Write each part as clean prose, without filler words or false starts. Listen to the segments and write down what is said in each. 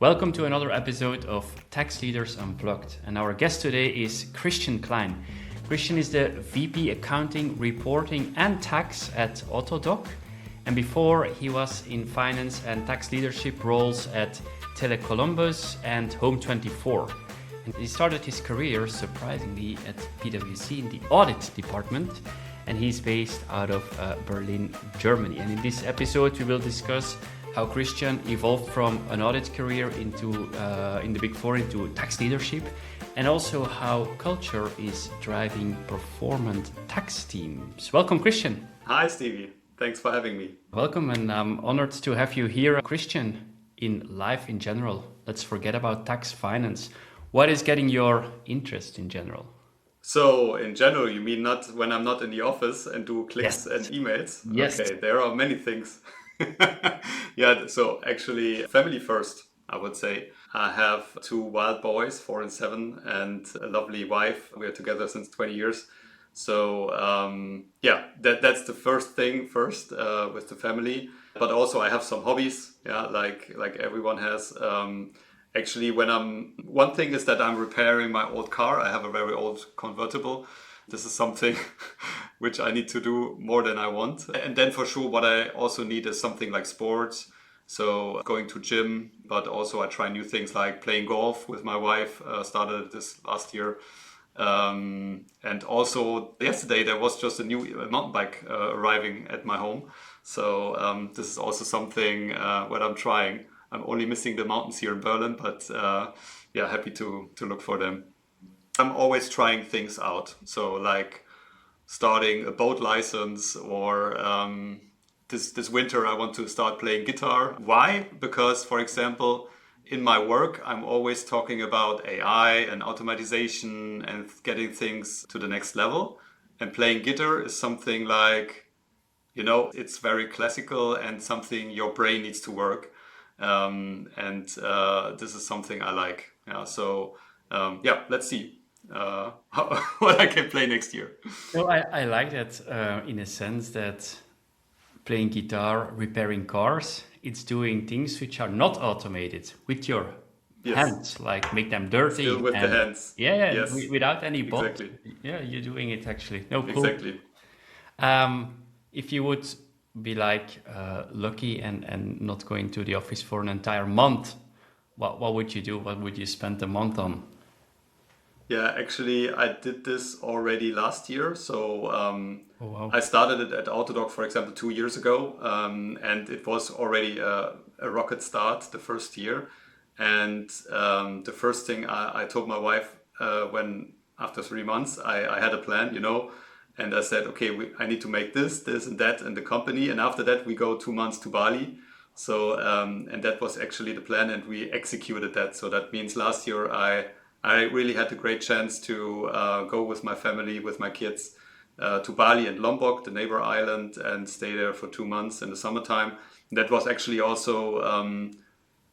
Welcome to another episode of Tax Leaders Unplugged. And our guest today is Klein. Christian is the VP Accounting, Reporting and Tax at Autodoc. And before he was in finance and tax leadership roles at Columbus and Home24. And he started his career, surprisingly, at PwC in the audit department. And he's based out of Berlin, Germany. And in this episode, we will discuss how Christian evolved from an audit career into in the Big Four into tax leadership, and also how culture is driving performant tax teams. Welcome, Christian. Hi, Stevie. Thanks for having me. Welcome, and I'm honored to have you here. Christian, in life in general, let's forget about tax finance. What is getting your interest in general? So, in general, you mean not when I'm not in the office and do clicks and emails? Yes. Okay, there are many things. Yeah, so actually, family first, I would say. I have two wild boys, 4 and 7, and a lovely wife. We are together since 20 years. So, that's the first thing first with the family. But also, I have some hobbies, like everyone has. Actually, one thing is that I'm repairing my old car. I have a very old convertible. This is something which I need to do more than I want. And then for sure, what I also need is something like sports. So going to gym, but also I try new things like playing golf with my wife, started this last year. And also yesterday, there was just a new mountain bike arriving at my home. So this is also something what I'm trying. I'm only missing the mountains here in Berlin, but happy to look for them. I'm always trying things out. So like starting a boat license or this winter I want to start playing guitar. Why? Because, for example, in my work, I'm always talking about AI and automatization and getting things to the next level. And playing guitar is something like, it's very classical and something your brain needs to work. This is something I like. Let's see what I can play next year. So I like that in a sense that playing guitar, repairing cars, it's doing things which are not automated with your hands, like make them dirty. Still with the hands. Yes. Without any bot. Exactly. Yeah, you're doing it actually. No, cool. Exactly. If you would be lucky and not going to the office for an entire month, what would you do? What would you spend the month on? Yeah, actually, I did this already last year. So wow. I started it at Autodoc, for example, 2 years ago. And it was already a rocket start the first year. And the first thing I told my wife when after 3 months, I had a plan, and I said, okay, I need to make this and that in the company. And after that, we go 2 months to Bali. So, and that was actually the plan, and we executed that. So that means last year, I really had a great chance to go with my family, with my kids, to Bali and Lombok, the neighbor island, and stay there for 2 months in the summertime. That was actually also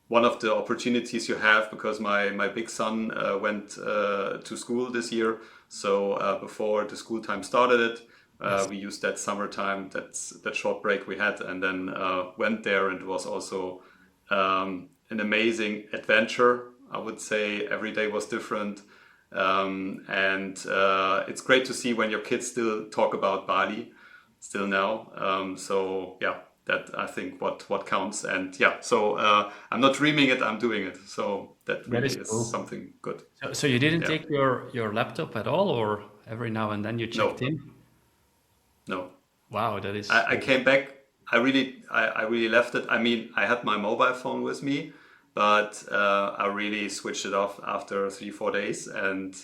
one of the opportunities you have, because my big son went to school this year. So before the school time started, we used that summertime, that short break we had, and then went there, and it was also an amazing adventure. I would say every day was different. It's great to see when your kids still talk about Bali still now. That I think what counts. And I'm not dreaming it, I'm doing it. So that really is cool. something good. So you didn't take your laptop at all, or every now and then you checked in? No. Wow, that is... I came back. I really left it. I mean, I had my mobile phone with me, but I really switched it off after 3-4 days. And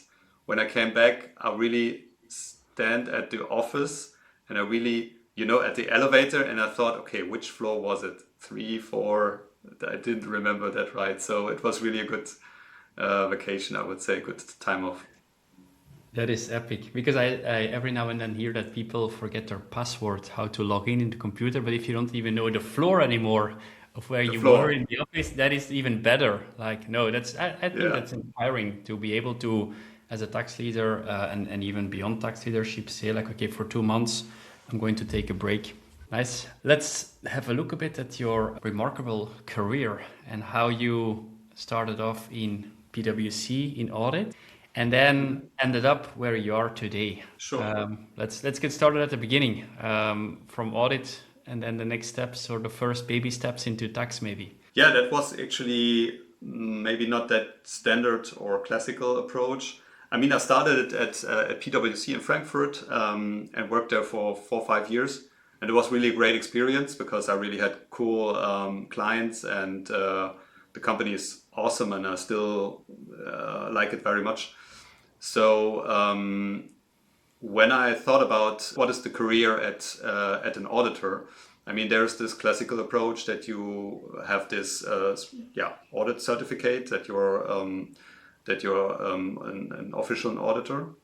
when I came back, I really stand at the office, and I really, at the elevator, and I thought, okay, which floor was it? 3, 4? I didn't remember that right. So it was really a good vacation, I would say, good time off. That is epic, because I every now and then hear that people forget their password, how to log in the computer, but if you don't even know the floor anymore of where you were in the office, that is even better. I think that's inspiring to be able to, as a tax leader and even beyond tax leadership, say okay, for 2 months, I'm going to take a break. Nice. Let's have a look a bit at your remarkable career and how you started off in PwC in audit, and then ended up where you are today. Sure. Let's get started at the beginning, from audit, and then the next steps or the first baby steps into tax, maybe. Yeah, that was actually maybe not that standard or classical approach. I mean, I started it at PwC in Frankfurt and worked there for 4 or 5 years. And it was really a great experience because I really had cool clients, and the company is awesome, and I still like it very much. So when I thought about what is the career at an auditor, I mean, there's this classical approach that you have this audit certificate that you're an official auditor,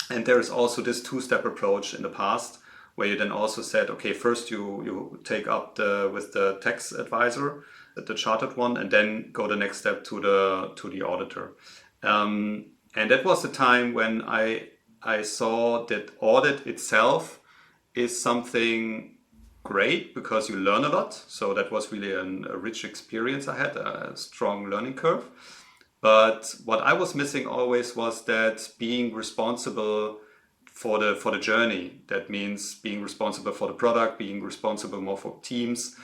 and there is also this two-step approach in the past where you then also said, okay, first you take up with the tax advisor, the chartered one, and then go the next step to the auditor. And that was the time when I saw that audit itself is something great because you learn a lot. So that was really a rich experience I had, a strong learning curve. But what I was missing always was that being responsible for the journey. That means being responsible for the product, being responsible more for teams.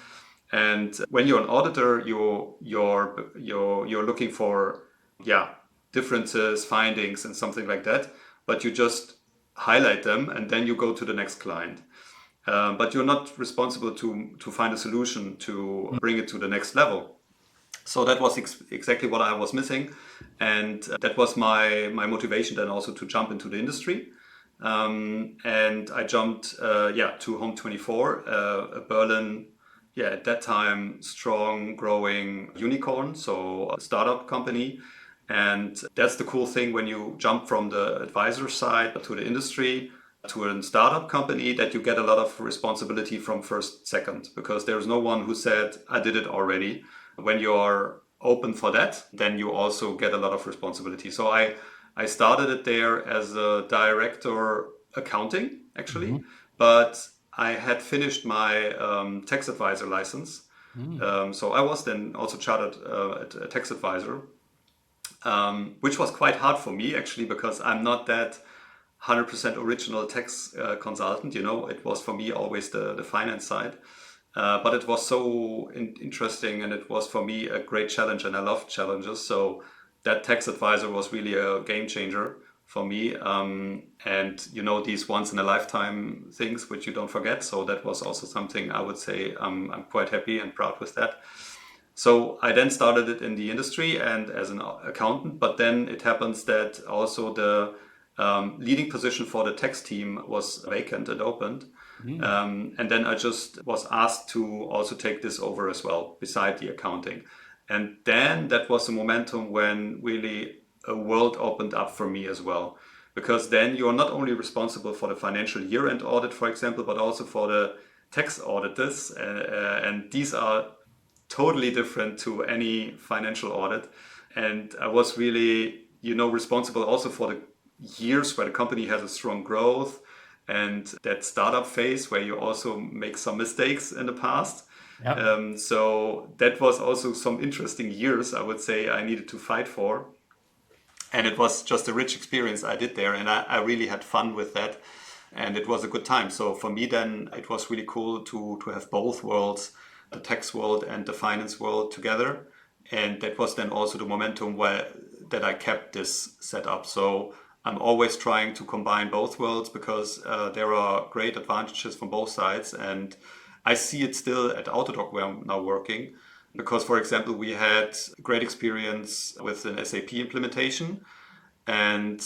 And when you're an auditor, you're looking for differences, findings, and something like that. But you just highlight them, and then you go to the next client. But you're not responsible to find a solution to bring it to the next level. So that was exactly what I was missing, and that was my motivation then also to jump into the industry. And I jumped to Home24, a Berlin, at that time strong growing unicorn, so a startup company. And that's the cool thing when you jump from the advisor side to the industry to a startup company, that you get a lot of responsibility from first second, because there's no one who said I did it already. When you're open for that, then you also get a lot of responsibility. So I started it there as a director accounting, actually, but I had finished my tax advisor license. So I was then also chartered a tax advisor, which was quite hard for me, actually, because I'm not that 100% original tax consultant. It was for me always the finance side. But it was so interesting, and it was for me a great challenge, and I love challenges. So that tax advisor was really a game changer for me. And these once in a lifetime things which you don't forget. So that was also something I would say I'm quite happy and proud with that. So I then started it in the industry and as an accountant, but then it happens that also the leading position for the tax team was vacant and opened. And then I just was asked to also take this over as well, beside the accounting. And then that was a momentum when really a world opened up for me as well. Because then you're not only responsible for the financial year-end audit, for example, but also for the tax auditors. And these are totally different to any financial audit. And I was really, responsible also for the years where the company has a strong growth, and that startup phase where you also make some mistakes in the past. Yep. So that was also some interesting years, I would say, I needed to fight for. And it was just a rich experience I did there, and I really had fun with that. And it was a good time. So for me then, it was really cool to have both worlds, the tax world and the finance world together. And that was then also the momentum that I kept this set up. So I'm always trying to combine both worlds, because there are great advantages from both sides. And I see it still at Autodoc, where I'm now working, because, for example, we had great experience with an SAP implementation, and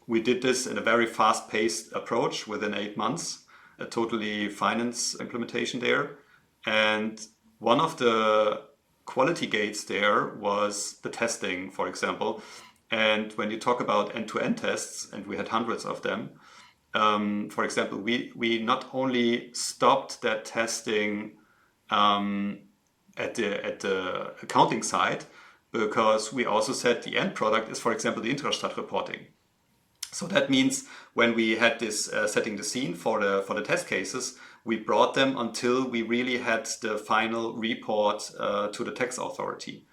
we did this in a very fast-paced approach within 8 months, a totally finance implementation there. And one of the quality gates there was the testing, for example. And when you talk about end-to-end tests, and we had hundreds of them, for example, we not only stopped that testing at the accounting side, because we also said the end product is, for example, the intrastat reporting. So that means when we had this setting the scene for the test cases, we brought them until we really had the final report to the tax authority.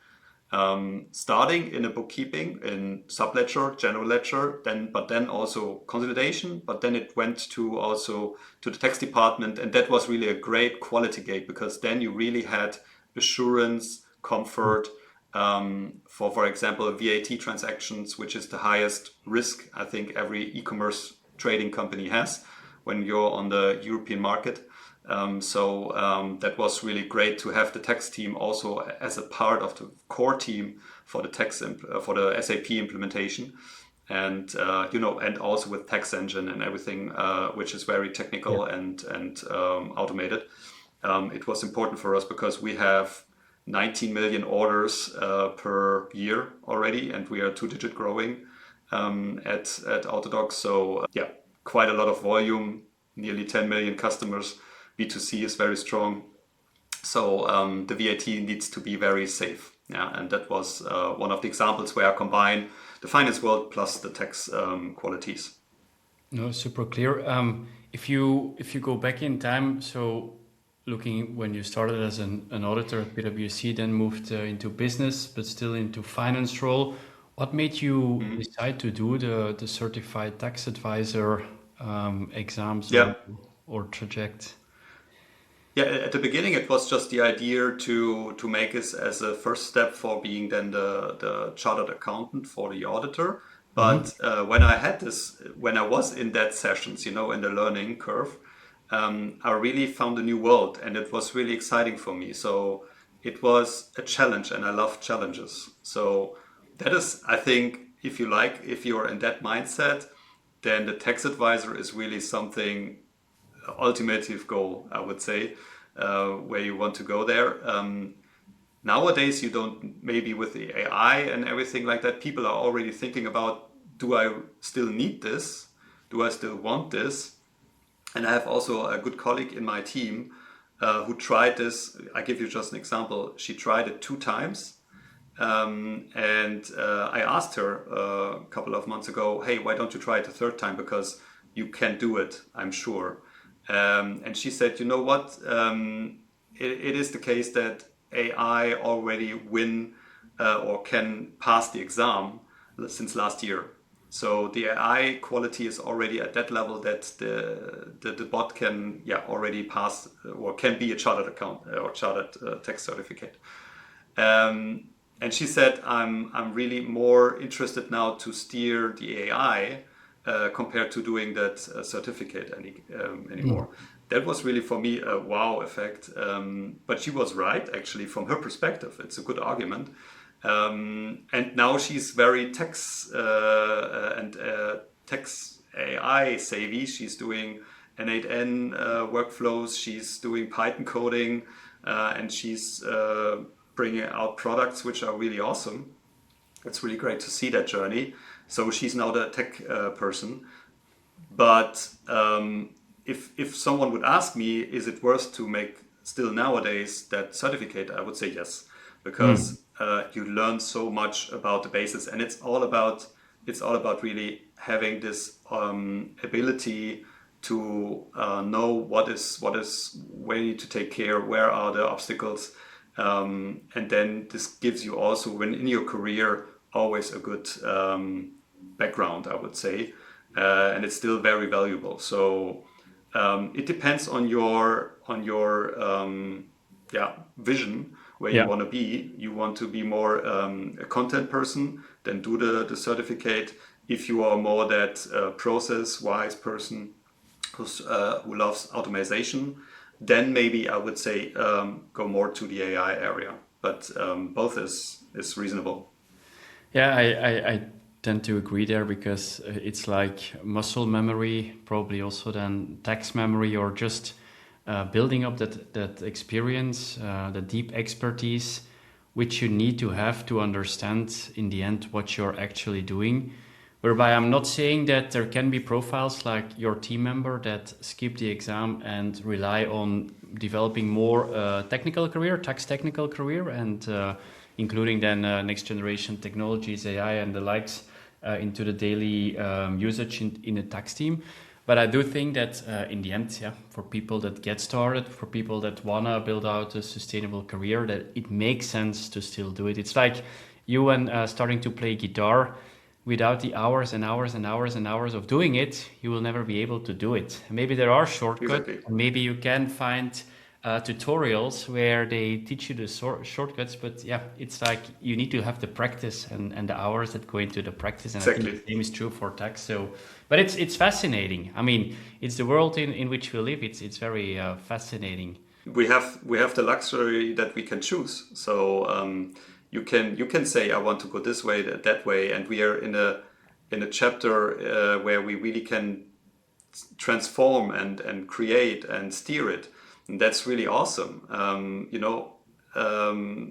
starting in a bookkeeping in subledger, general ledger, but then also consolidation, but then it went to also to the tax department, and that was really a great quality gate because then you really had assurance, comfort for example, VAT transactions, which is the highest risk I think every e-commerce trading company has when you're on the European market. That was really great to have the tax team also as a part of the core team for the for the SAP implementation, and and also with tax engine and everything, which is very technical and automated. It was important for us because we have 19 million orders per year already, and we are two-digit growing at Autodoc. So quite a lot of volume, nearly 10 million customers. B2C is very strong. So the VAT needs to be very safe. Yeah, and that was one of the examples where I combine the finance world plus the tax qualities. No, super clear. If you go back in time, so looking when you started as an auditor at PwC, then moved into business, but still into finance role, what made you decide to do the certified tax advisor exams or traject? Yeah, at the beginning it was just the idea to make it as a first step for being then the chartered accountant for the auditor. But when I was in that sessions, in the learning curve, I really found a new world, and it was really exciting for me. So it was a challenge, and I love challenges. So that is, I think, if you're in that mindset, then the tax advisor is really something ultimate goal, I would say, where you want to go there. Nowadays, you don't, maybe with the AI and everything like that, people are already thinking about, do I still need this? Do I still want this? And I have also a good colleague in my team who tried this. I give you just an example. She tried it 2 times. And I asked her a couple of months ago, hey, why don't you try it a 3rd time? Because you can do it, I'm sure. And she said, you know what? It is the case that AI already win or can pass the exam since last year. So the AI quality is already at that level that the bot can already pass or can be a chartered account or chartered tax certificate. And she said, I'm really more interested now to steer the AI compared to doing that certificate anymore. That was really for me a wow effect. But she was right, actually, from her perspective. It's a good argument. And now she's very tax AI savvy. She's doing N8N workflows. She's doing Python coding, and she's bringing out products which are really awesome. It's really great to see that journey. So she's now the tech person. But if someone would ask me, is it worth to make still nowadays that certificate? I would say yes, because you learn so much about the basis, and it's all about really having this ability to know what is where you need to take care, where are the obstacles, and then this gives you also, when in your career, always a good background, I would say, and it's still very valuable. So it depends on your vision, where you want to be. You want to be more a content person, then do the certificate. If you are more that process-wise person who loves automation, then maybe I would say go more to the AI area. But both is reasonable. Yeah, I tend to agree there, because it's like muscle memory, probably also then tax memory, or just building up that experience, the deep expertise, which you need to have to understand in the end what you're actually doing. Whereby I'm not saying that there can be profiles like your team member that skip the exam and rely on developing more tax technical career, and including then next generation technologies, AI and the likes, into the daily usage in a tax team. But I do think that in the end, yeah, for people that get started, for people that want to build out a sustainable career, that it makes sense to still do it. It's like you and starting to play guitar. Without the hours and hours and hours and hours of doing it, you will never be able to do it. Maybe there are shortcuts. Exactly. Maybe you can find tutorials where they teach you the shortcuts, but yeah, it's like you need to have the practice and the hours that go into the practice. And I Exactly. think the same is true for tax. So, but it's fascinating. I mean, it's the world in which we live. It's very fascinating. We have the luxury that we can choose. So you can say I want to go this way, that way, and we are in a chapter where we really can transform and create and steer it. And that's really awesome.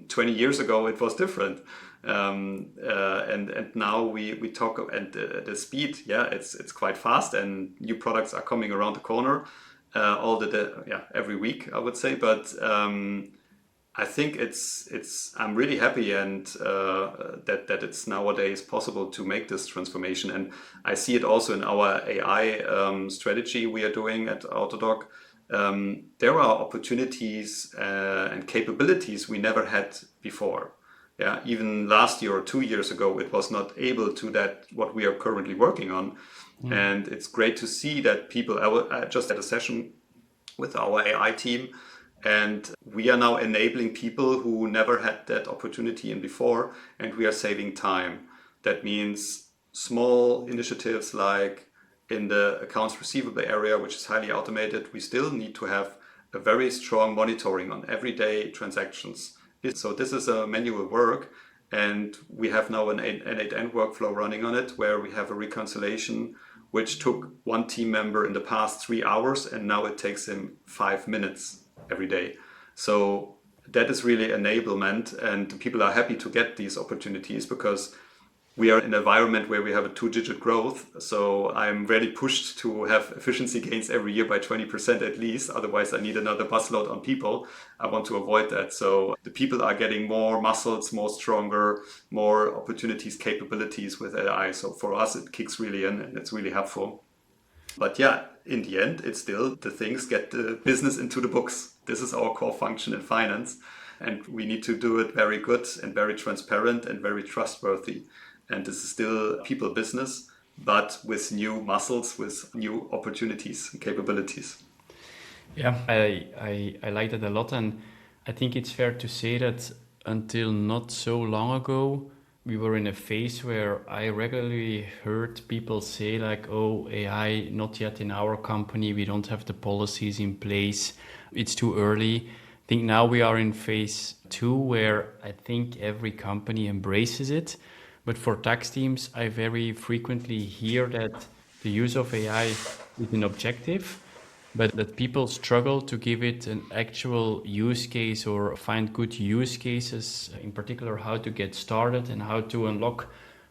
20 years ago it was different. And now we talk, and the speed, yeah, it's quite fast, and new products are coming around the corner every week, I would say. But I think I'm really happy and that it's nowadays possible to make this transformation. And I see it also in our AI strategy we are doing at Autodoc. There are opportunities and capabilities we never had before. Yeah, even last year or 2 years ago, it was not able to that what we are currently working on. And it's great to see that people. I just had a session with our AI team, and we are now enabling people who never had that opportunity in before, and we are saving time. That means small initiatives like in the accounts receivable area, which is highly automated, we still need to have a very strong monitoring on everyday transactions. So this is a manual work, and we have now an N8N workflow running on it, where we have a reconciliation which took one team member in the past 3 hours, and now it takes him 5 minutes every day. So that is really enablement, and people are happy to get these opportunities because we are in an environment where we have a 2-digit growth. So I'm really pushed to have efficiency gains every year by 20% at least. Otherwise, I need another busload on people. I want to avoid that. So the people are getting more muscles, more stronger, more opportunities, capabilities with AI. So for us, it kicks really in, and it's really helpful. But yeah, in the end, it's still the things get the business into the books. This is our core function in finance. And we need to do it very good and very transparent and very trustworthy. And this is still people business, but with new muscles, with new opportunities and capabilities. Yeah, I like that a lot. And I think it's fair to say that until not so long ago, we were in a phase where I regularly heard people say like, oh, AI, not yet in our company. We don't have the policies in place. It's too early. I think now we are in phase 2 where I think every company embraces it. But for tax teams, I very frequently hear that the use of AI is an objective, but that people struggle to give it an actual use case or find good use cases, in particular how to get started and how to unlock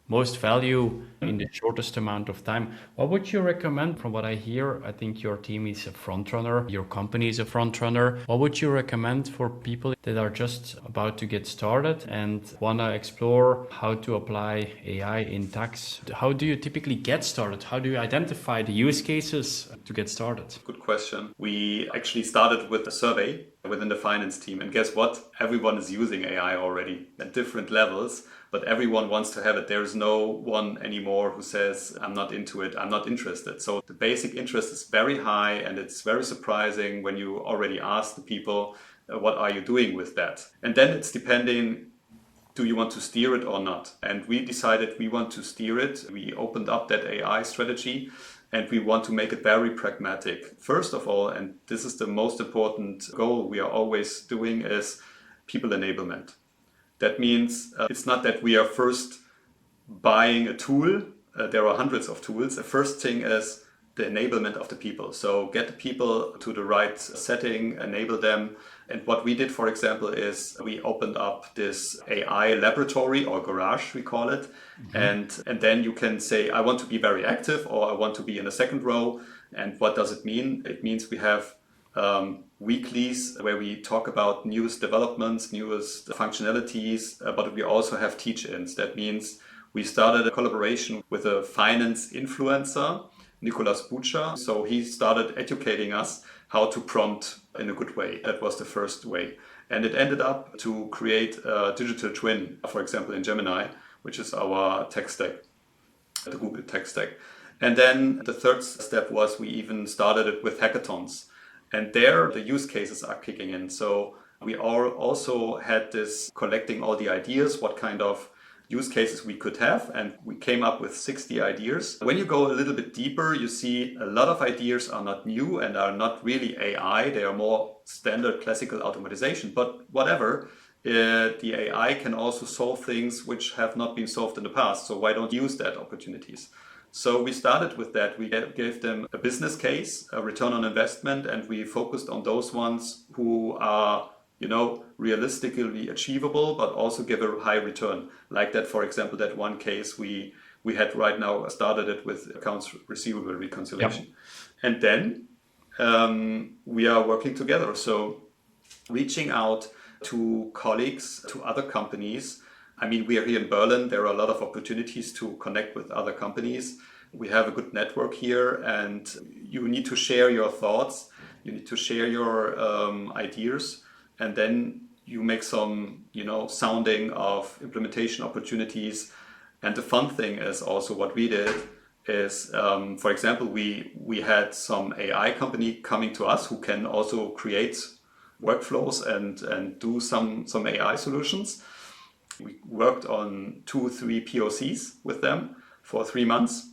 most value in the shortest amount of time. What would you recommend? From what I hear, I think your team is a front runner, your company is a front runner. What would you recommend for people that are just about to get started and want to explore how to apply AI in tax? How do you typically get started? How do you identify the use cases to get started? Good question. We actually started with a survey within the finance team, and guess what? Everyone is using AI already at different levels. But everyone wants to have it. There's no one anymore who says, I'm not into it, I'm not interested. So the basic interest is very high, and it's very surprising when you already ask the people, what are you doing with that? And then it's depending, do you want to steer it or not? And we decided we want to steer it. We opened up that AI strategy, and we want to make it very pragmatic. First of all, and this is the most important goal we are always doing, is people enablement. That means it's not that we are first buying a tool. There are hundreds of tools. The first thing is the enablement of the people. So get the people to the right setting, enable them. And what we did, for example, is we opened up this AI laboratory, or garage, we call it. Mm-hmm. And then you can say, I want to be very active, or I want to be in the second row. And what does it mean? It means we have weeklies where we talk about newest developments, newest functionalities, but we also have teach-ins. That means we started a collaboration with a finance influencer Nicolas Bucha. So he started educating us how to prompt in a good way. That was the first way. And it ended up to create a digital twin, for example, in Gemini, which is our tech stack, the Google tech stack. And then the third step was we even started it with hackathons. And there the use cases are kicking in. So we all also had this collecting all the ideas, what kind of use cases we could have, and we came up with 60 ideas. When you go a little bit deeper, you see a lot of ideas are not new and are not really AI. They are more standard classical automatization, but whatever. The AI can also solve things which have not been solved in the past. So why don't you use that opportunities? So we started with that. We gave them a business case, a return on investment, and we focused on those ones who are, realistically achievable, but also give a high return. Like that, for example, that one case we had right now started it with accounts receivable reconciliation. Yep. And then we are working together. So reaching out to colleagues, to other companies. I mean, we are here in Berlin. There are a lot of opportunities to connect with other companies. We have a good network here, and you need to share your thoughts. You need to share your ideas. And then you make some, sounding of implementation opportunities. And the fun thing is also what we did is, for example, we had some AI company coming to us who can also create workflows and do some AI solutions. We worked on 2-3 POCs with them for 3 months.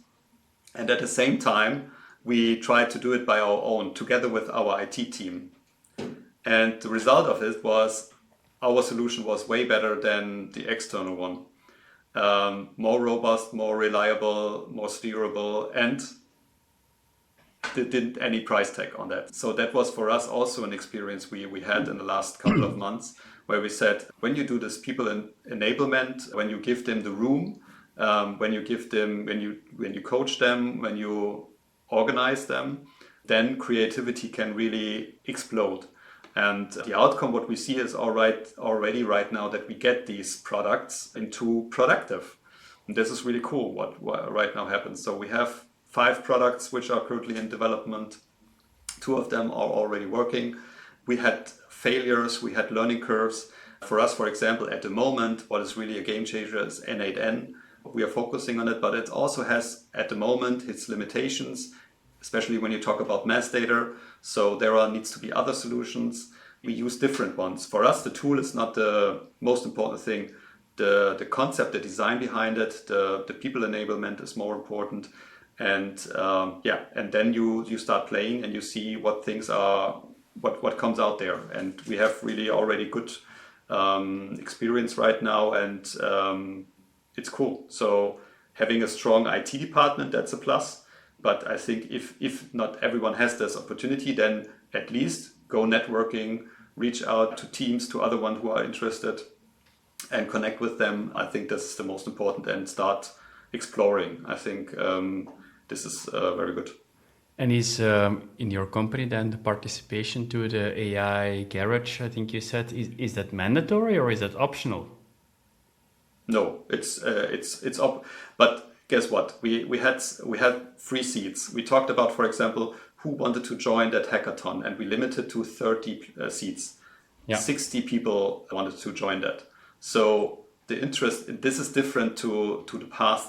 And at the same time, we tried to do it by our own, together with our IT team. And the result of it was our solution was way better than the external one. More robust, more reliable, more steerable, and didn't any price tag on that. So that was for us also an experience we had in the last couple of months, where we said, when you do this people enablement, when you give them the room, when you coach them, when you organize them, then creativity can really explode. And the outcome, what we see is already right now that we get these products into productive. And this is really cool what right now happens. So we have 5 products which are currently in development. 2 of them are already working. We had failures, we had learning curves. For us, for example, at the moment, what is really a game changer is N8N. We are focusing on it, but it also has, at the moment, its limitations, especially when you talk about mass data. So there needs to be other solutions. We use different ones. For us, the tool is not the most important thing. The concept, the design behind it, the people enablement is more important. And and then you start playing and you see what things are, what comes out there. And we have really already good experience right now, and it's cool. So having a strong IT department, that's a plus. But I think if not everyone has this opportunity, then at least go networking, reach out to teams, to other ones who are interested, and connect with them. I think that's the most important, and start exploring. I think this is very good. And is in your company then the participation to the AI garage, I think you said, is that mandatory or is that optional? No, it's but guess what? We had 3 seats. We talked about, for example, who wanted to join that hackathon, and we limited to 30 seats. Yeah. 60 people wanted to join that. So the interest, this is different to the past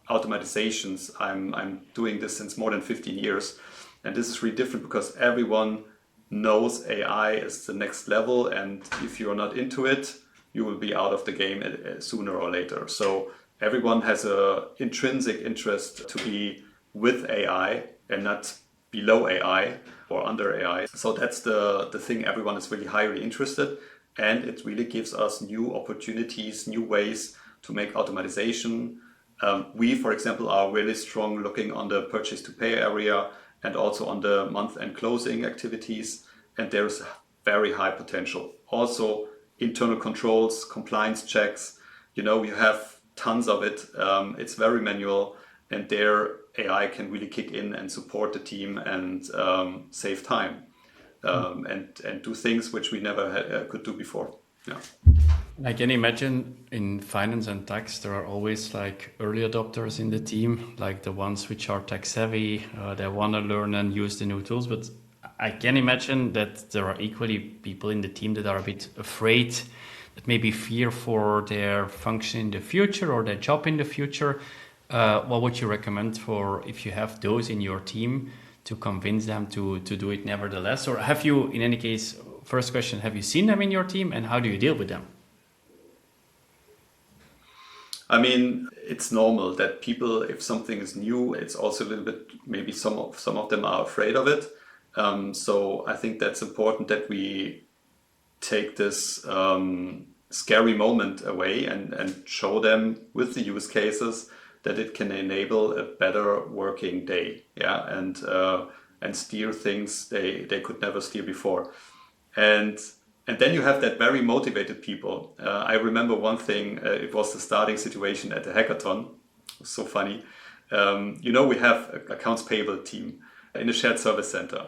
automatizations. I'm doing this since more than 15 years, and this is really different because everyone knows AI is the next level, and if you're not into it, you will be out of the game sooner or later. So everyone has an intrinsic interest to be with AI and not below AI or under AI. So that's the thing. Everyone is really highly interested, and it really gives us new opportunities, new ways to make automatization. We, for example, are really strong looking on the purchase to pay area and also on the month-end closing activities. And there's very high potential. Also, internal controls, compliance checks, you have tons of it. It's very manual, and there AI can really kick in and support the team and save time and do things which we never could do before. Yeah. I can imagine in finance and tax, there are always like early adopters in the team, like the ones which are tech savvy, they want to learn and use the new tools. But I can imagine that there are equally people in the team that are a bit afraid, that maybe fear for their function in the future or their job in the future. What would you recommend for if you have those in your team to convince them to do it nevertheless? Or have you, in any case, first question, have you seen them in your team and how do you deal with them? I mean, it's normal that people, if something is new, it's also a little bit, maybe some of them are afraid of it. So I think that's important that we take this scary moment away and show them with the use cases that it can enable a better working day, yeah, and steer things they could never steer before. And and then you have that very motivated people. I remember one thing. It was the starting situation at the hackathon. It was so funny. We have an accounts payable team in a shared service center.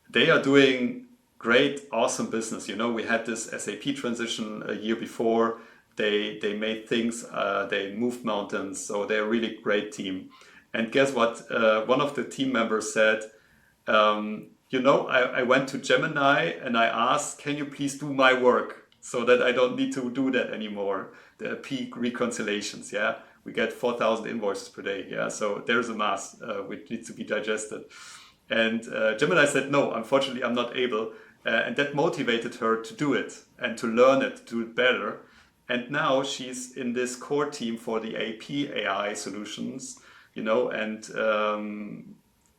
They are doing great, awesome business. We had this SAP transition a year before. They made things. They moved mountains. So they're a really great team. And guess what? One of the team members said, I went to Gemini and I asked, can you please do my work so that I don't need to do that anymore? The peak reconciliations, yeah. We get 4,000 invoices per day, yeah. So there's a mass which needs to be digested. And Gemini said, no, unfortunately, I'm not able. And that motivated her to do it and to learn it, to do it better. And now she's in this core team for the AP AI solutions, and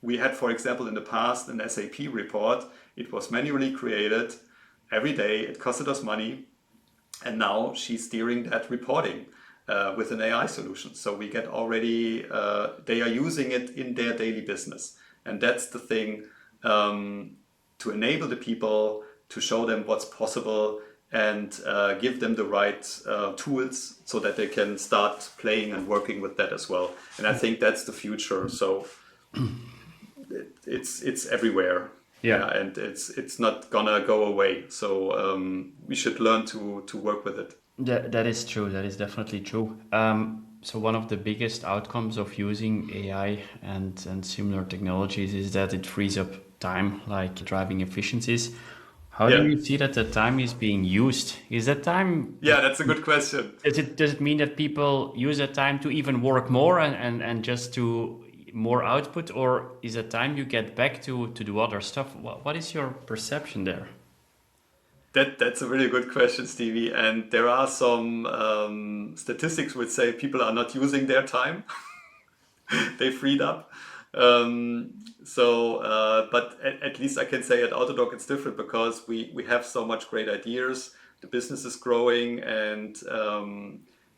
we had, for example, in the past, an SAP report. It was manually created every day. It costed us money. And now she's steering that reporting with an AI solution. So we get already, they are using it in their daily business. And that's the thing, to enable the people, to show them what's possible and give them the right tools so that they can start playing and working with that as well. And I think that's the future. So it's everywhere, yeah, and it's not gonna go away. So we should learn to work with it. That is true. That is definitely true. So one of the biggest outcomes of using AI and similar technologies is that it frees up time, like driving efficiencies. How do you see that the time is being used? Is that time? Yeah, that's a good question. Does it mean that people use that time to even work more and just to more output, or is it time you get back to do other stuff? What is your perception there? That's a really good question, Stevie. And there are some statistics which say people are not using their time. They freed up. But at least I can say at Autodoc it's different because we have so much great ideas. The business is growing, and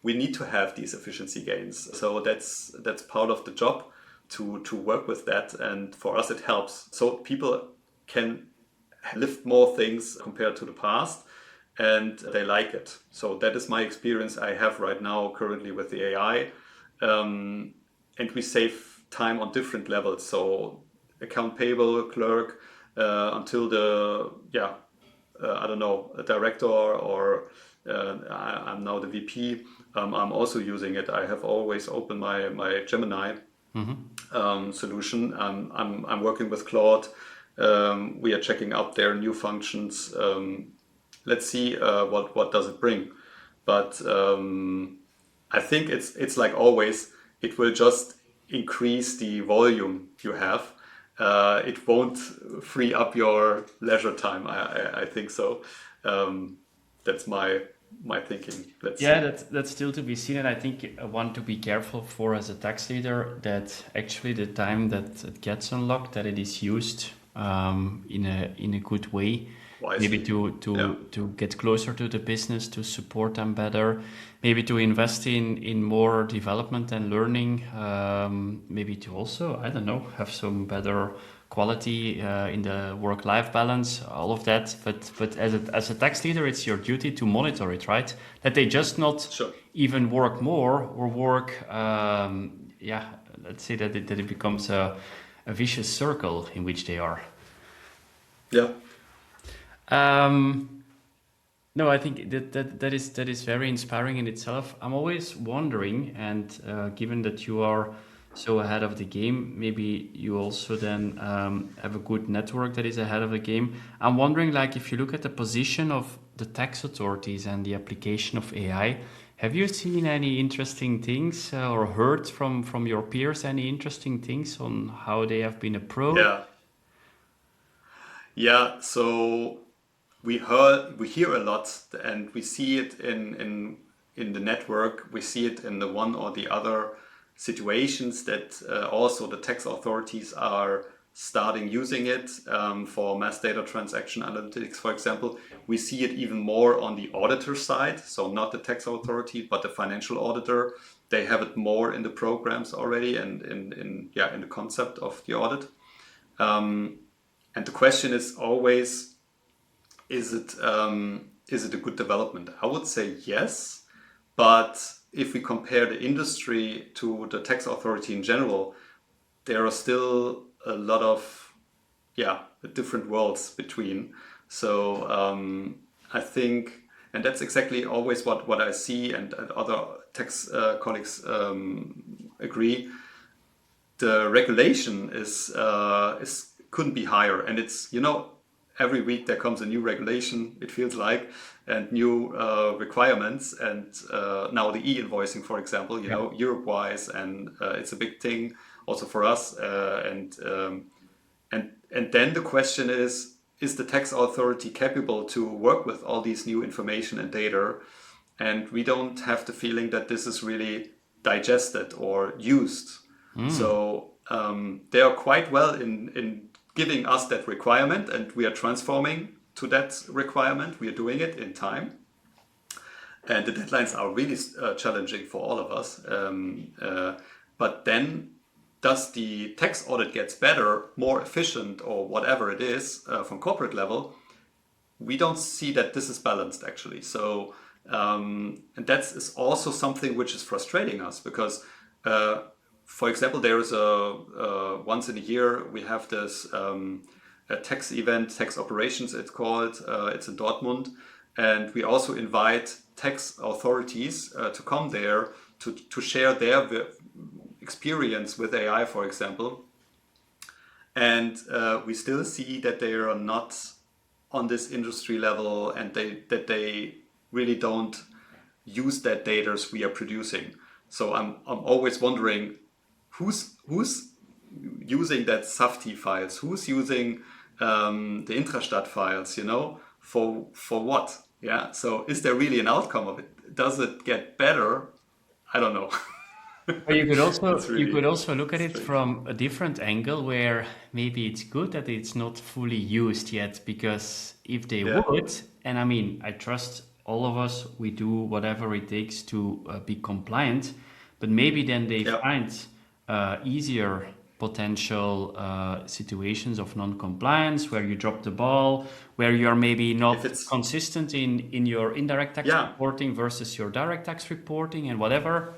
we need to have these efficiency gains. So that's part of the job to work with that. And for us, it helps. So people can lift more things compared to the past, and they like it. So that is my experience I have right now currently with the AI. And we save time on different levels. So account payable clerk until I don't know, a director or I'm now the VP. I'm also using it. I have always opened my Gemini solution. I'm working with Claude. We are checking out their new functions. Let's see what does it bring. But I think it's like always. It will just increase the volume you have. It won't free up your leisure time. I think so. That's my thinking. Let's see. That's still to be seen, and I think I want to be careful for as a tax leader that actually the time that it gets unlocked, that it is used in a good way. Wisely. Maybe to get closer to the business, to support them better, maybe to invest in more development and learning, maybe to also, I don't know, have some better quality in the work-life balance, all of that. But as a tax leader, it's your duty to monitor it, right? That they just not even work more or work, let's say that it becomes a vicious circle in which they are. Yeah. No, I think that is very inspiring in itself. I'm always wondering, and given that you are so ahead of the game, maybe you also then have a good network that is ahead of the game. I'm wondering, like, if you look at the position of the tax authorities and the application of AI, have you seen any interesting things or heard from your peers any interesting things on how they have been approached? Yeah, yeah. So we hear a lot, and we see it in the network. We see it in the one or the other situations that also the tax authorities are starting using it for mass data transaction analytics, for example. We see it even more on the auditor side, so not the tax authority, but the financial auditor. They have it more in the programs already and in the concept of the audit. And the question is always, is it a good development? I would say yes, but if we compare the industry to the tax authority in general, there are still a lot of different worlds between. So I think, and that's exactly always what I see, and other tax colleagues agree. The regulation is couldn't be higher, and it's every week there comes a new regulation. It feels like, and new requirements, and now the e-invoicing, for example, Yeah. Europe-wise, and it's a big thing also for us. And then the question is the tax authority capable to work with all these new information and data? And we don't have the feeling that this is really digested or used. So they are quite well in giving us that requirement, and we are transforming to that requirement. We are doing it in time. And the deadlines are really challenging for all of us. But then, does the tax audit gets better, more efficient, or whatever it is from corporate level? We don't see that this is balanced actually. So, and that is also something which is frustrating us because, for example, there is a once in a year we have this a tax event, tax operations it's called. It's in Dortmund, and we also invite tax authorities to come there to share their experience with AI, for example. And we still see that they are not on this industry level, and that they really don't use that data we are producing. So I'm always wondering who's using that SAFTI files, who's using the Intrastat files, for what? Yeah. So is there really an outcome of it? Does it get better? I don't know. Or It's you could really also look at it strange. from a different angle where maybe it's good that it's not fully used yet, because if they Yeah. would, and I mean, I trust all of us, we do whatever it takes to be compliant, but maybe then they Yeah. find easier potential situations of non-compliance where you drop the ball, where you're maybe If not it's consistent in your indirect tax yeah, reporting versus your direct tax reporting and whatever.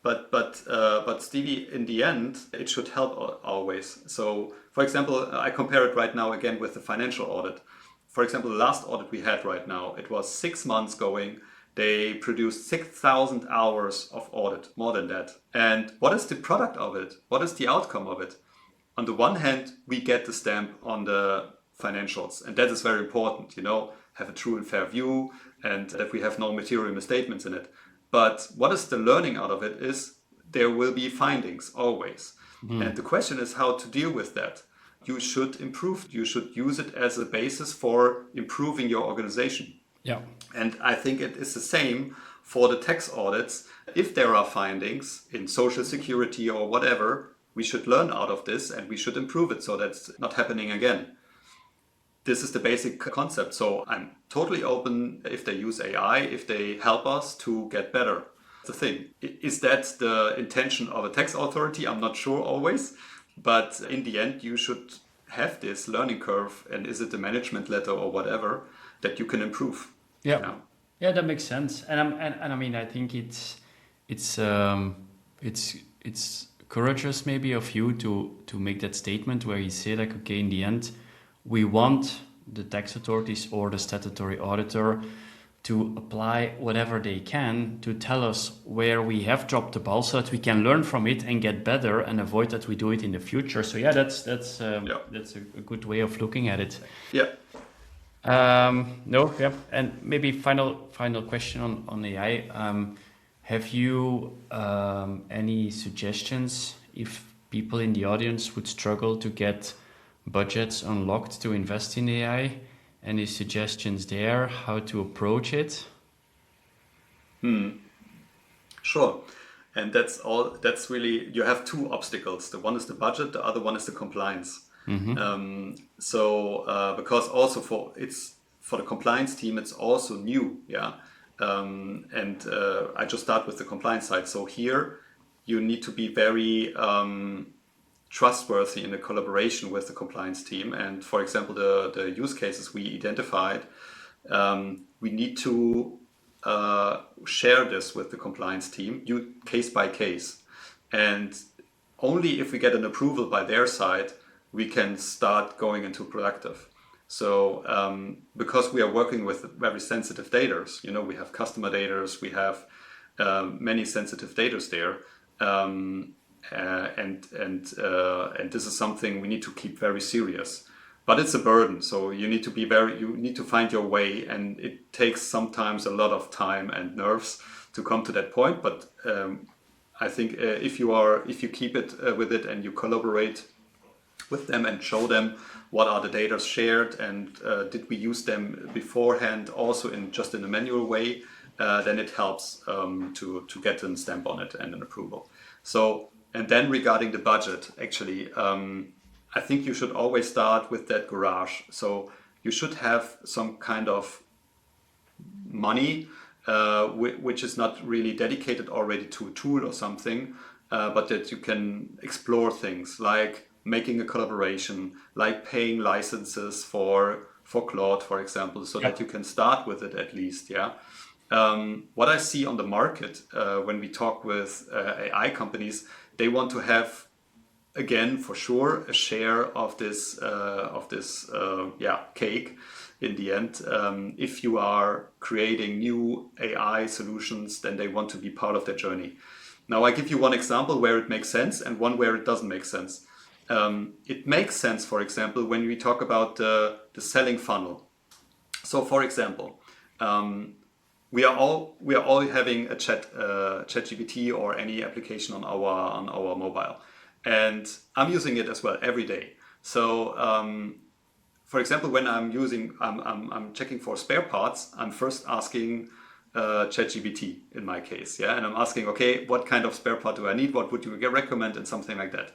but Stevie, in the end, it should help always. So, for example, I compare it right now again with the financial audit. For example, the last audit we had right now, it was 6 months going. They produced 6,000 hours of audit, more than that. And what is the product of it? What is the outcome of it? On the one hand, we get the stamp on the financials, and that is very important, have a true and fair view, and that we have no material misstatements in it. But what is the learning out of it is there will be findings always. And the question is how to deal with that. You should improve, you should use it as a basis for improving your organization. Yeah. And I think it is the same for the tax audits. If there are findings in social security or whatever, we should learn out of this and we should improve it so that's not happening again. This is the basic concept. So I'm totally open if they use AI, if they help us to get better. The thing. Is that the intention of a tax authority? I'm not sure always. But in the end, you should have this learning curve. And is it a management letter or whatever that you can improve? Yeah, Yeah. yeah, that makes sense. And I mean, I think it's it's courageous maybe of you to make that statement where you say like, okay, in the end, we want the tax authorities or the statutory auditor to apply whatever they can to tell us where we have dropped the ball so that we can learn from it and get better and avoid that we do it in the future. So yeah, that's a good way of looking at it. Yeah. No, yeah. And maybe final question on AI. Have you any suggestions if people in the audience would struggle to get budgets unlocked to invest in AI? Any suggestions there, how to approach it? Sure. And that's really, you have two obstacles. The one is the budget, the other one is the compliance. Because also for the compliance team, it's also new. Yeah. I just start with the compliance side. So here you need to be very trustworthy in the collaboration with the compliance team. And for example, the use cases we identified, we need to share this with the compliance team, case by case. And only if we get an approval by their side, we can start going into productive. So because we are working with very sensitive data, we have customer data, we have many sensitive data there. And this is something we need to keep very serious, but it's a burden. So you need to find your way, and it takes sometimes a lot of time and nerves to come to that point. But I think if you keep it with it and you collaborate with them and show them what are the data shared and did we use them beforehand also in a manual way, then it helps to get a stamp on it and an approval. So. And then regarding the budget, actually, I think you should always start with that garage. So you should have some kind of money, which is not really dedicated already to a tool or something, but that you can explore things like making a collaboration, like paying licenses for Claude, for example, so that you can start with it at least. Yeah. What I see on the market when we talk with AI companies, they want to have, again, for sure, a share of this cake in the end. If you are creating new AI solutions, then they want to be part of their journey. Now, I give you one example where it makes sense and one where it doesn't make sense. It makes sense, for example, when we talk about the selling funnel. So, for example, we are all having a ChatGPT or any application on our mobile, and I'm using it as well every day. So, for example, when I'm checking for spare parts, I'm first asking ChatGPT in my case, yeah, and I'm asking, okay, what kind of spare part do I need? What would you recommend, and something like that.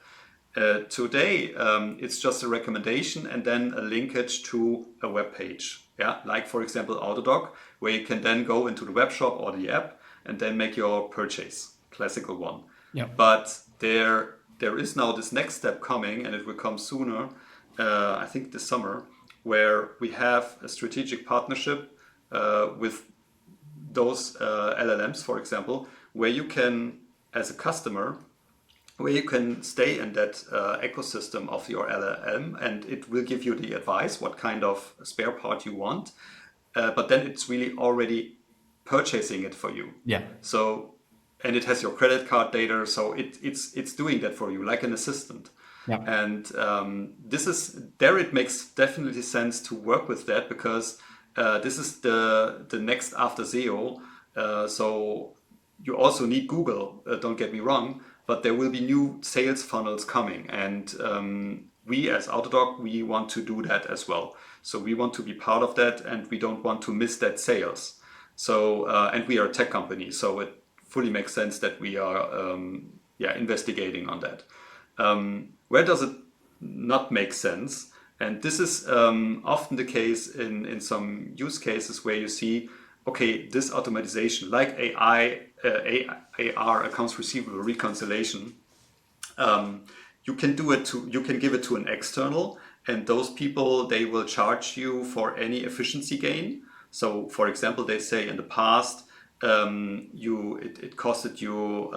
Today, it's just a recommendation and then a linkage to a web page. Yeah, like for example, Autodoc, where you can then go into the web shop or the app and then make your purchase, classical one. Yeah. But there is now this next step coming, and it will come sooner, I think this summer, where we have a strategic partnership with those LLMs, for example, where you can, as a customer, where you can stay in that ecosystem of your LLM, and it will give you the advice what kind of spare part you want, but then it's really already purchasing it for you. Yeah. So, and it has your credit card data, so it's doing that for you like an assistant. Yeah. And it makes definitely sense to work with that, because this is the next after SEO. So you also need Google, don't get me wrong, but there will be new sales funnels coming, and we as Autodoc, we want to do that as well. So we want to be part of that, and we don't want to miss that sales. So and we are a tech company, so it fully makes sense that we are investigating on that. Where does it not make sense? And this is often the case in some use cases where you see, okay, this automatization, like AR, accounts receivable reconciliation, you can give it to an external, and those people, they will charge you for any efficiency gain. So, for example, they say in the past, it costed you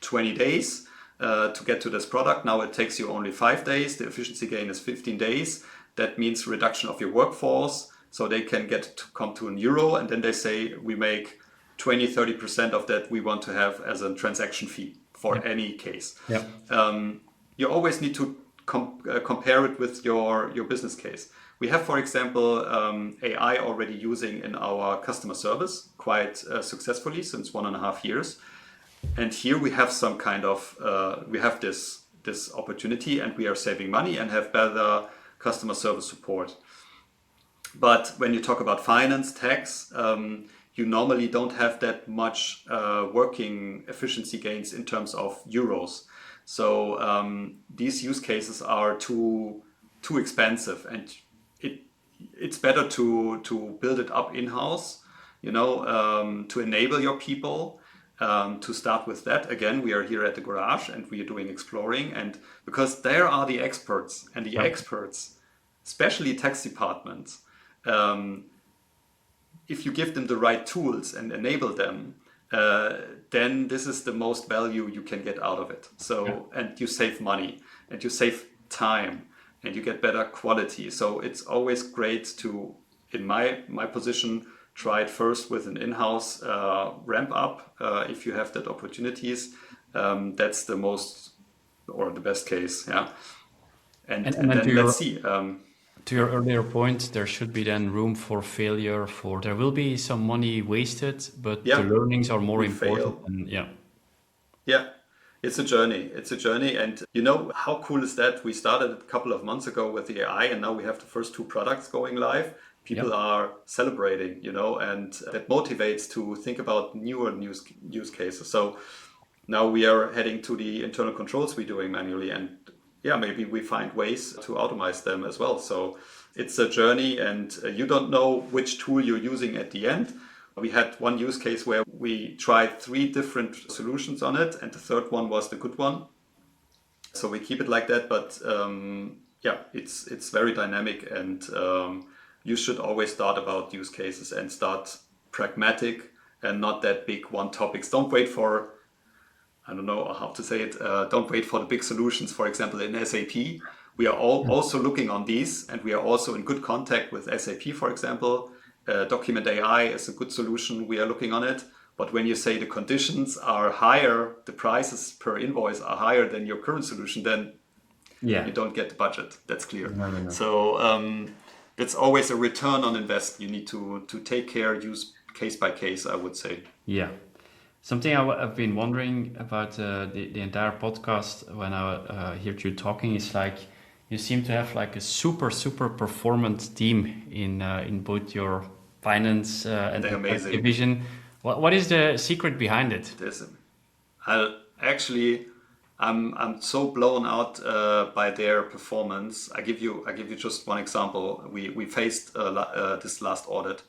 20 days to get to this product. Now it takes you only 5 days. The efficiency gain is 15 days. that means reduction of your workforce. So they can come to €1, and then they say we make 20-30% of that we want to have as a transaction fee for any case. Yeah. You always need to compare it with your business case. We have, for example, AI already using in our customer service quite successfully since 1.5 years. And here we have some kind of, we have this opportunity, and we are saving money and have better customer service support. But when you talk about finance, tax, you normally don't have that much working efficiency gains in terms of euros. So these use cases are too expensive, and it's better to build it up in-house, to enable your people. To start with that, again, we are here at the garage and we are doing exploring, and because there are the experts, and the experts, especially tax departments, if you give them the right tools and enable them, then this is the most value you can get out of it. So, and you save money, and you save time, and you get better quality. So it's always great to, in my position, try it first with an in-house ramp up if you have that opportunities. That's the most or the best case, yeah. And then let's see. To your earlier point, there should be then room for failure. There will be some money wasted, but the learnings are more important. And yeah, it's a journey. And how cool is that? We started a couple of months ago with the AI, and now we have the first 2 products going live. People are celebrating, and that motivates to think about newer use cases. So now we are heading to the internal controls we're doing manually, and maybe we find ways to automate them as well. So it's a journey, and you don't know which tool you're using at the end. We had one use case where we tried 3 different solutions on it, and the third one was the good one. So we keep it like that, but it's very dynamic, and you should always start about use cases and start pragmatic and not that big one topics. Don't wait for, I don't know how to say it, don't wait for the big solutions. For example, in SAP, we are also looking on these, and we are also in good contact with SAP, for example. Document AI is a good solution. We are looking on it. But when you say the conditions are higher, the prices per invoice are higher than your current solution, then you don't get the budget. That's clear. No. So it's always a return on invest. You need to take care, use case by case, I would say. Yeah. Something I've been wondering about the entire podcast when I hear you talking is like you seem to have like a super performant team in both your finance and division. What is the secret behind it? I'm so blown out by their performance. I give you just one example. We faced this last audit.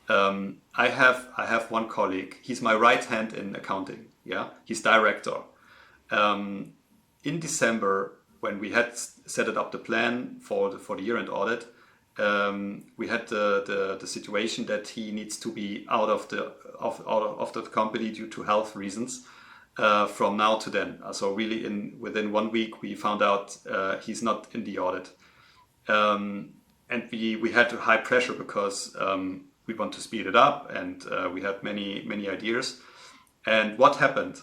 I have one colleague. He's my right hand in accounting. Yeah, he's director. In December, when we had set it up the plan for the year-end audit, we had the situation that he needs to be out of the company due to health reasons. From now to then. So really within 1 week, we found out he's not in the audit. And we had high pressure because we want to speed it up, and we had many ideas. And what happened?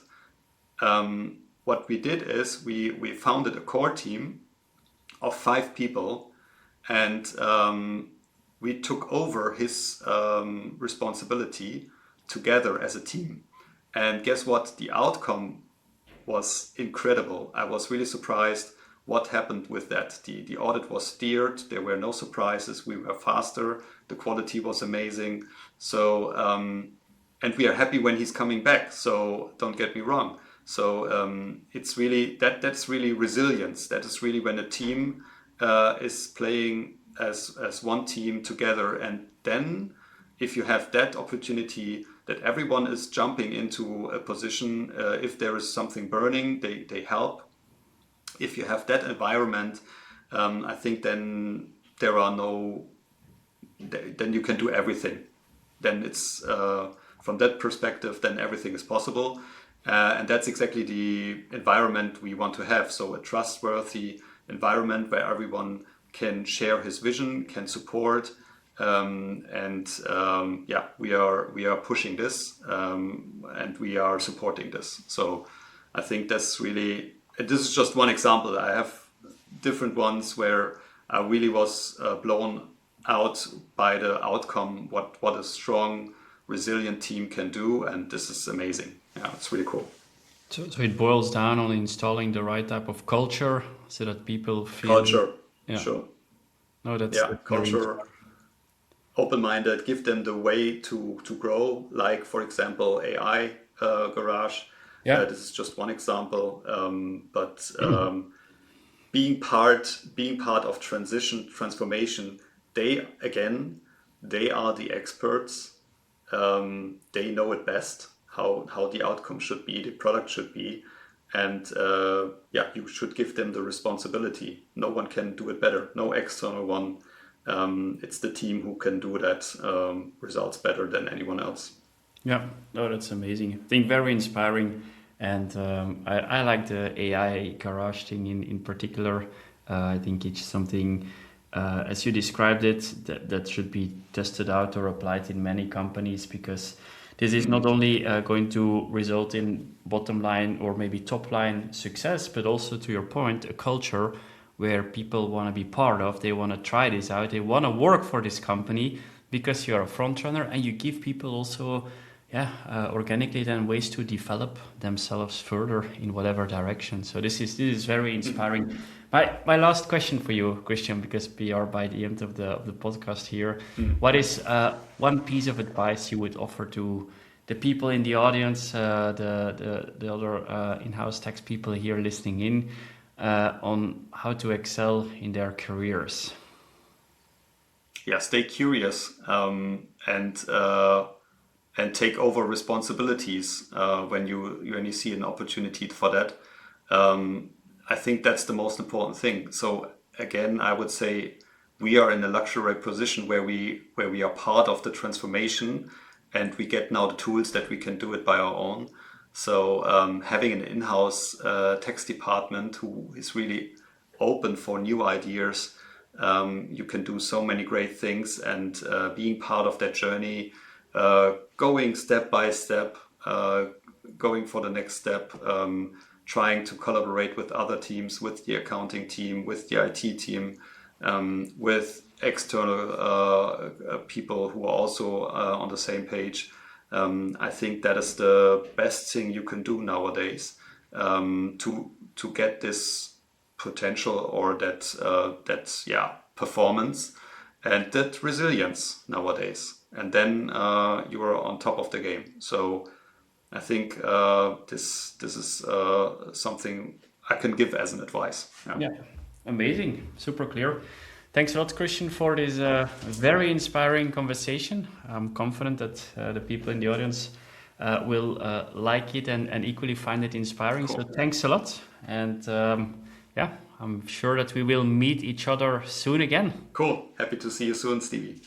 What we did is we founded a core team of 5 people, and we took over his responsibility together as a team. And guess what? The outcome was incredible. I was really surprised what happened with that. The audit was steered. There were no surprises. We were faster. The quality was amazing. So, and we are happy when he's coming back. So don't get me wrong. So it's really that's really resilience. That is really when a team is playing as one team together. And then if you have that opportunity that everyone is jumping into a position, if there is something burning, they help. If you have that environment, I think then there are then you can do everything. Then it's from that perspective, then everything is possible. And that's exactly the environment we want to have. So a trustworthy environment where everyone can share his vision, can support. We are pushing this, and we are supporting this. So I think that's really, this is just one example. I have different ones where I really was blown out by the outcome, what a strong, resilient team can do, and this is amazing. Yeah, it's really cool. So it boils down on installing the right type of culture so that people feel... Culture, Yeah. sure. No, that's Yeah, very culture, open-minded, give them the way to grow, like, for example, AI Garage. Yeah. This is just one example. Being part of transformation, they are the experts. They know it best how the outcome should be, the product should be, and you should give them the responsibility. No one can do it better. No external one. It's the team who can do that results better than anyone else. Yeah, no, that's amazing. I think very inspiring. And I like the AI garage thing in particular. I think it's something, as you described it, that should be tested out or applied in many companies, because this is not only going to result in bottom line or maybe top line success, but also, to your point, a culture where people want to be part of. They want to try this out. They want to work for this company because you're a front runner, and you give people also organically then ways to develop themselves further in whatever direction. So this is very inspiring. My last question for you, Christian, because we are by the end of the podcast here. What is one piece of advice you would offer to the people in the audience, the other in-house tax people here listening in, on how to excel in their careers? Yeah, stay curious, and take over responsibilities when you see an opportunity for that. I think that's the most important thing. So again, I would say we are in a luxury position where we are part of the transformation, and we get now the tools that we can do it by our own. So having an in-house tax department who is really open for new ideas, you can do so many great things, and being part of that journey, going step by step, going for the next step, trying to collaborate with other teams, with the accounting team, with the IT team, with external people who are also on the same page. I think that is the best thing you can do nowadays, to get this potential or that performance and that resilience nowadays. And then you are on top of the game. So I think this is something I can give as an advice. Yeah, amazing, super clear. Thanks a lot, Christian, for this very inspiring conversation. I'm confident that the people in the audience will like it and equally find it inspiring. Cool. So thanks a lot. And I'm sure that we will meet each other soon again. Cool. Happy to see you soon, Stevie.